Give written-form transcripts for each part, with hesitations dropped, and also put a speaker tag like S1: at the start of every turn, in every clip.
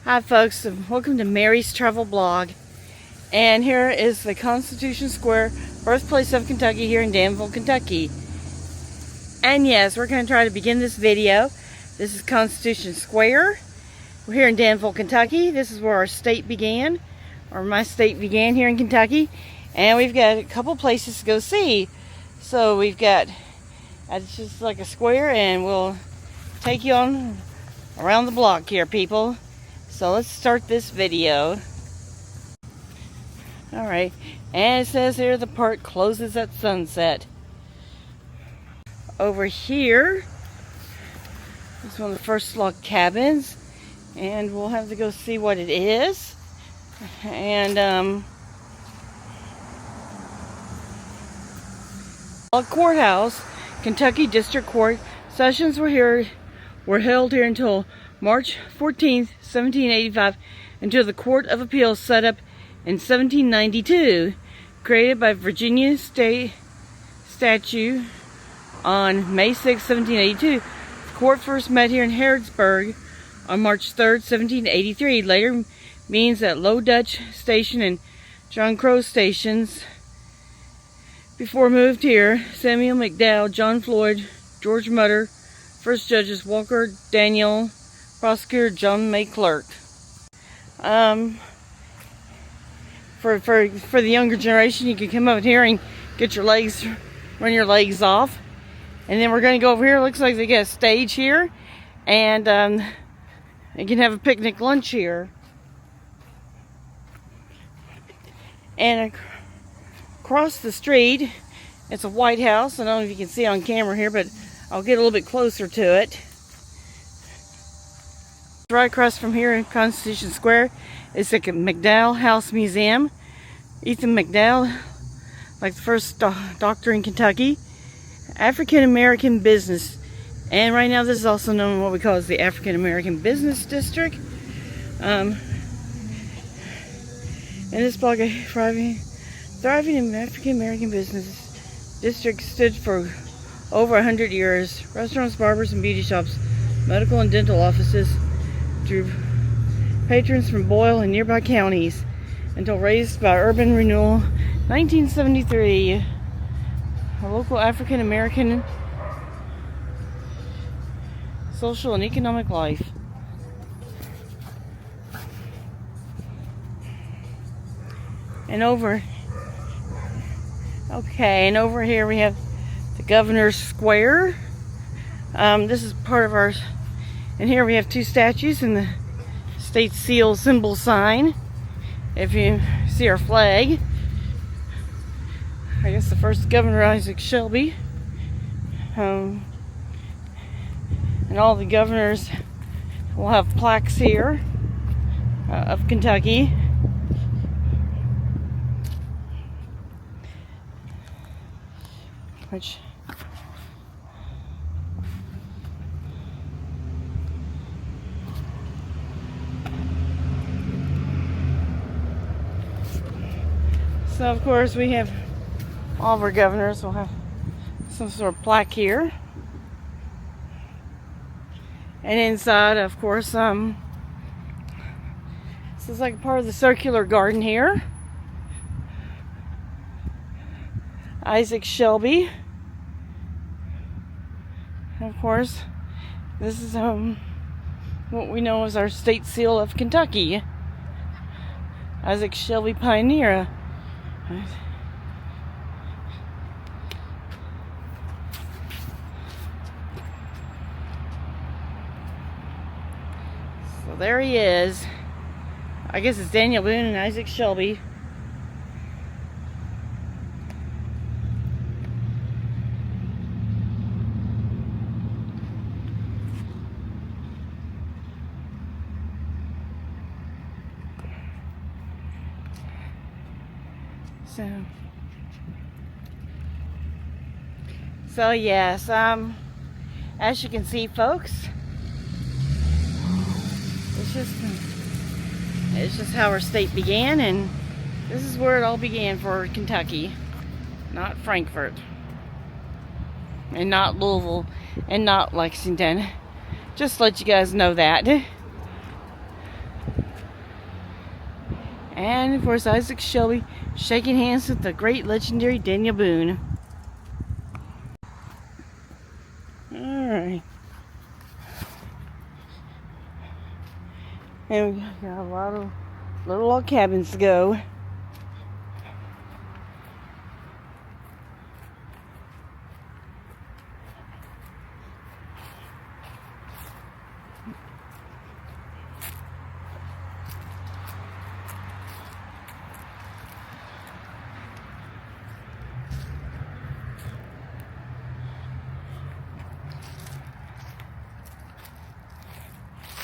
S1: Hi folks, and welcome to Mary's Travel Blog. And here is the Constitution Square, birthplace of Kentucky, here in Danville, Kentucky. And yes, we're going to try to begin this video. This is Constitution Square. We're here in Danville, Kentucky. This is where our state began, or my state began here in Kentucky. And we've got a couple places to go see. So we've got, it's just like a square, and we'll take you on around the block here, people. So let's start this video. Alright, and it says here the park closes at sunset. Over here is one of the first log cabins, and we'll have to go see what it is. And courthouse, Kentucky District Court sessions were held here until March 14th, 1785, until the Court of Appeals set up in 1792, created by Virginia State statute on May 6, 1782. The court first met here in Harrodsburg on March 3rd, 1783. Later meetings at Low Dutch Station and John Crow stations. Before moved here, Samuel McDowell, John Floyd, George Mutter, first judges Walker Daniel, prosecutor John May Clerk. For the younger generation, you can come up here and get your legs, run your legs off. And then we're going to go over here. It looks like they got a stage here, and you can have a picnic lunch here. And across the street, it's a White House. I don't know if you can see it on camera here, but I'll get a little bit closer to it. Right across from here in Constitution Square is the McDowell House Museum. Ethan McDowell, like the first doctor in Kentucky, African American business. And right now this is also known as what we call as the African American Business District. And this block of thriving African American business district stood for over 100 years. Restaurants, barbers, and beauty shops, medical and dental offices drew patrons from Boyle and nearby counties until raised by urban renewal 1973. A local African American social and economic life. And over here we have the Governor's Square. This is part of our, and here we have two statues and the state seal symbol sign. If you see our flag, I guess the first Governor Isaac Shelby, and all the governors will have plaques here of Kentucky. Which so of course we have all of our governors will have some sort of plaque here. And inside, of course, this is like part of the circular garden here. Isaac Shelby. And of course, this is what we know as our state seal of Kentucky. Isaac Shelby Pioneer. So there he is. I guess it's Daniel Boone and Isaac Shelby. So yes, as you can see, folks, it's just how our state began, and this is where it all began for Kentucky, not Frankfort, and not Louisville, and not Lexington. Just to let you guys know that. And of course, Isaac Shelby shaking hands with the great legendary Daniel Boone. Alright. And we got a lot of little log cabins to go.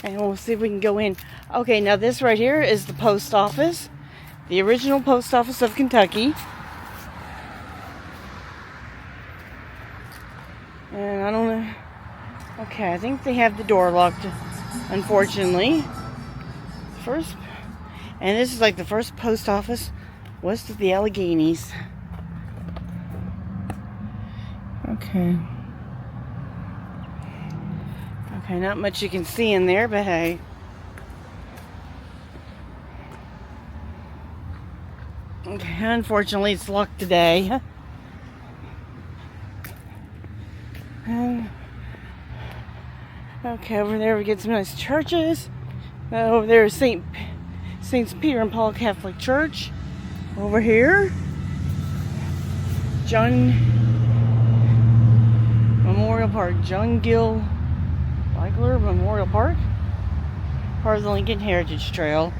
S1: And we'll see if we can go in. Okay, now this right here is the post office. The original post office of Kentucky. And I don't know. Okay, I think they have the door locked, unfortunately. First, and this is like the first post office west of the Alleghenies. Okay. Okay, not much you can see in there, but hey. Okay, unfortunately it's locked today. Okay, over there we get some nice churches. Over there is Saints Peter and Paul Catholic Church. Over here, John Memorial Park, John Gill Weigler Memorial Park, part of the Lincoln Heritage Trail.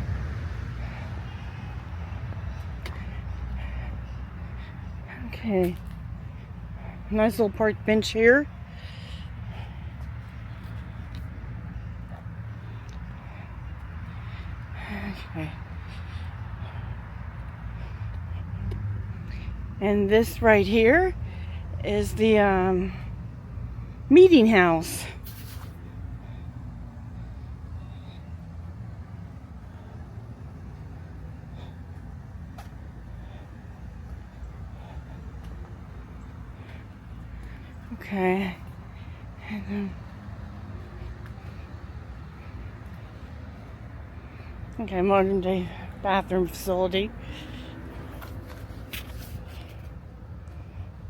S1: Okay, nice little park bench here. Okay. And this right here is the meeting house. Okay. And then, okay, modern day bathroom facility.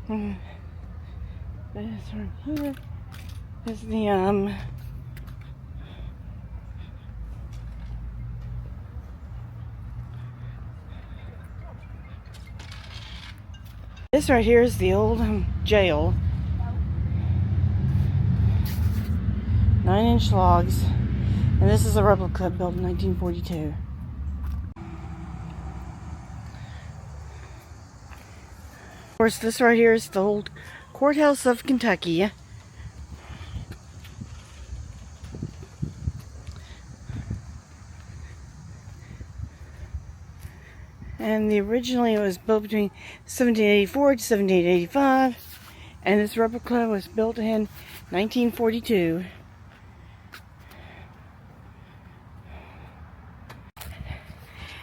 S1: This right here is the this right here is the old jail. 9-inch logs, and this is a replica built in 1942. Of course, this right here is the old courthouse of Kentucky. And originally it was built between 1784 to 1785, and this replica was built in 1942.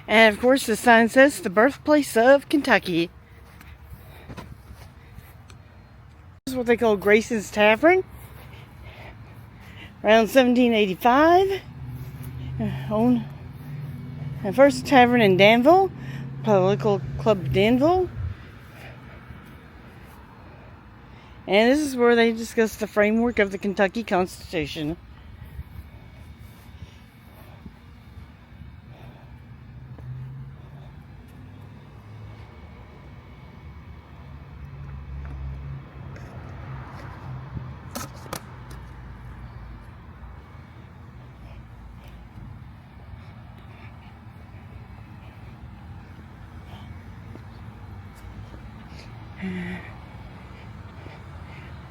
S1: And of course the sign says the birthplace of Kentucky. This is what they call Grayson's Tavern. Around 1785. Owned the first tavern in Danville. Political Club Danville. And this is where they discuss the framework of the Kentucky Constitution.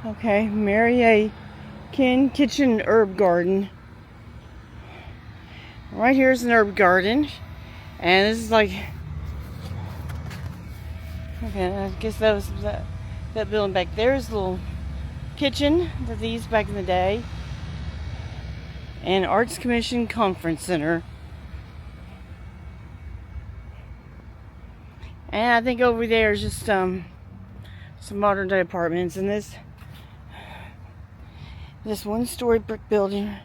S1: Okay, Mary A. Ken Kitchen Herb Garden. Right here is an herb garden, and this is like, okay, I guess that was that building back there is a little kitchen that they used back in the day, and Arts Commission Conference Center. And I think over there is just some modern day apartments, and this one-story brick building.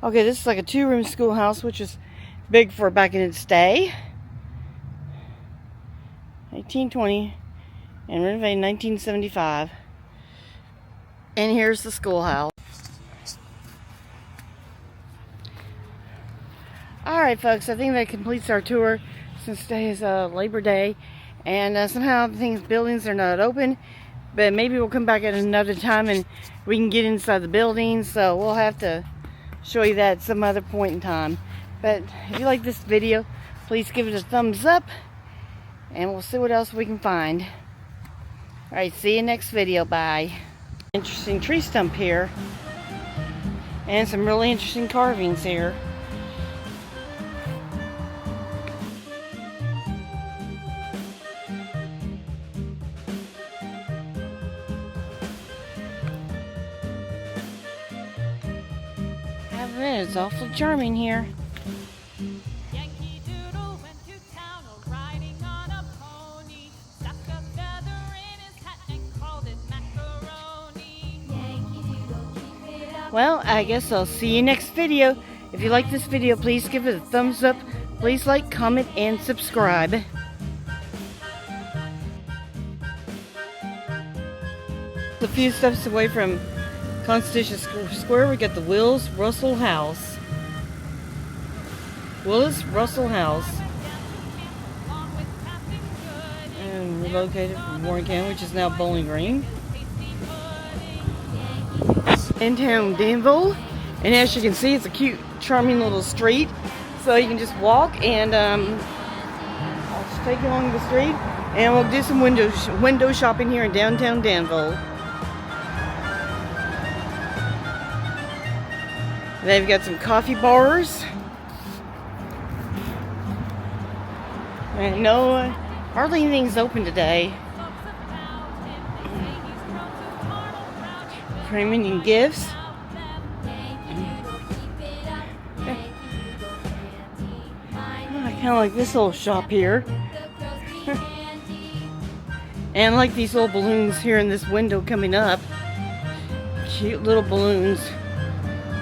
S1: Okay, this is like a 2-room schoolhouse, which is big for back in its day. 1820 and renovated in 1975. And here's the schoolhouse. Alright folks, I think that completes our tour since today is Labor Day. And somehow buildings are not open. But maybe we'll come back at another time and we can get inside the building. So we'll have to show you that at some other point in time. But if you like this video, please give it a thumbs up. And we'll see what else we can find. Alright, see you next video. Bye. Interesting tree stump here. And some really interesting carvings here. It's awfully charming here. Well, I guess I'll see you next video. If you like this video, please give it a thumbs up. Please like, comment, and subscribe. A few steps away from Constitution Square, we got the Willis Russell House. Willis Russell House. And relocated from Warren County, which is now Bowling Green. Downtown Danville. And as you can see, it's a cute, charming little street. So you can just walk and I'll just take you along the street and we'll do some window shopping here in downtown Danville. They've got some coffee bars. And no, hardly anything's open today. Framing and gifts. I kind of like this little shop here. And I like these little balloons here in this window coming up. Cute little balloons.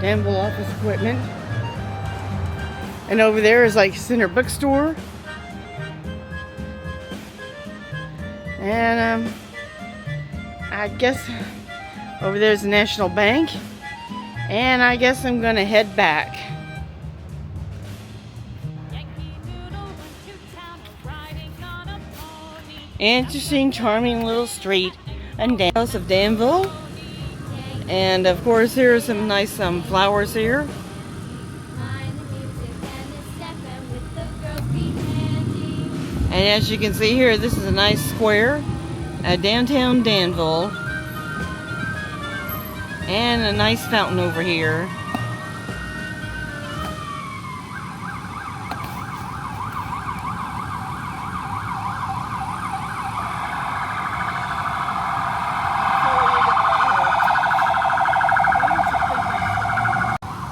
S1: Danville office equipment. And over there is like Center Bookstore. And I guess over there is the National Bank. And I guess I'm gonna head back. Interesting, charming little street and House of Danville. And of course, here are some nice flowers here. And as you can see here, this is a nice square at downtown Danville. And a nice fountain over here.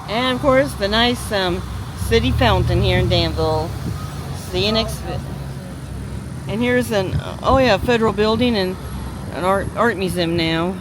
S1: And of course, the nice city fountain here in Danville. See you next video. And here's an federal building and an art museum now.